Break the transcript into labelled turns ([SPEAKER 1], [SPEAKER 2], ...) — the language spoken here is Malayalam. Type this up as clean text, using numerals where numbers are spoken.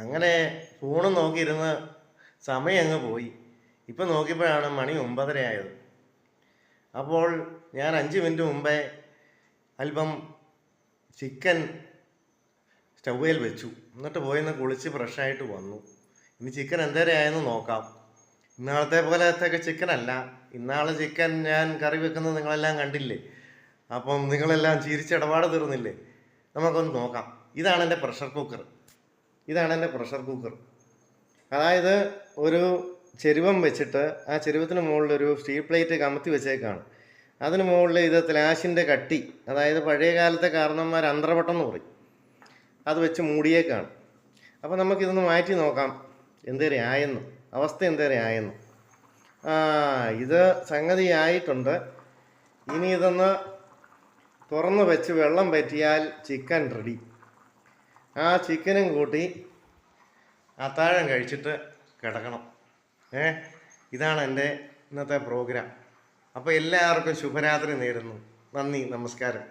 [SPEAKER 1] അങ്ങനെ ഫോണും നോക്കിയിരുന്ന് സമയം അങ്ങ് പോയി. ഇപ്പം നോക്കിയപ്പോഴാണ് മണി 9:30 ആയത്. അപ്പോൾ ഞാൻ 5 മിനിറ്റ് മുമ്പേ അല്പം ചിക്കൻ സ്റ്റൗവിൽ വെച്ചു. എന്നിട്ട് പോയിന്ന് കുളിച്ച് ഫ്രഷായിട്ട് വന്നു. ഇനി ചിക്കൻ എന്തേരം ആയെന്ന് നോക്കാം. ഇന്നാളത്തെ പോലത്തെയൊക്കെ ചിക്കനല്ല. ഇന്നാൾ ചിക്കൻ ഞാൻ കറി വെക്കുന്നത് നിങ്ങളെല്ലാം കണ്ടില്ലേ. അപ്പം നിങ്ങളെല്ലാം ചിരിച്ചിടപാട് തീർന്നില്ലേ. നമുക്കൊന്ന് നോക്കാം. ഇതാണ് എൻ്റെ പ്രഷർ കുക്കർ. അതായത് ഒരു ചെരുവം വെച്ചിട്ട് ആ ചെരുവത്തിന് മുകളിലൊരു സ്റ്റീൽ പ്ലേറ്റ് കമത്തി വെച്ചേക്കാണ്. അതിന് മുകളിൽ ഇത് ത്ലാശിൻ്റെ കട്ടി, അതായത് പഴയ കാലത്തെ കാരണന്മാർ അന്ത്രപട്ടം എന്ന് പറയും, അത് വെച്ച് മൂടിയേക്കാണ്. അപ്പോൾ നമുക്കിതൊന്ന് മാറ്റി നോക്കാം എന്തേരം ആയെന്ന്, അവസ്ഥ എന്തേരം ആയെന്ന്. ഇത് സംഗതി ആയിട്ടുണ്ട്. ഇനി ഇതൊന്ന് തുറന്ന് വെച്ച് വെള്ളം പറ്റിയാൽ ചിക്കൻ റെഡി. ആ ചിക്കനും കൂട്ടി അത്താഴം കഴിച്ചിട്ട് കിടക്കണം. ഇതാണ് എൻ്റെ ഇന്നത്തെ പ്രോഗ്രാം. അപ്പോൾ എല്ലാവർക്കും ശുഭരാത്രി നേരുന്നു. നന്ദി, നമസ്കാരം.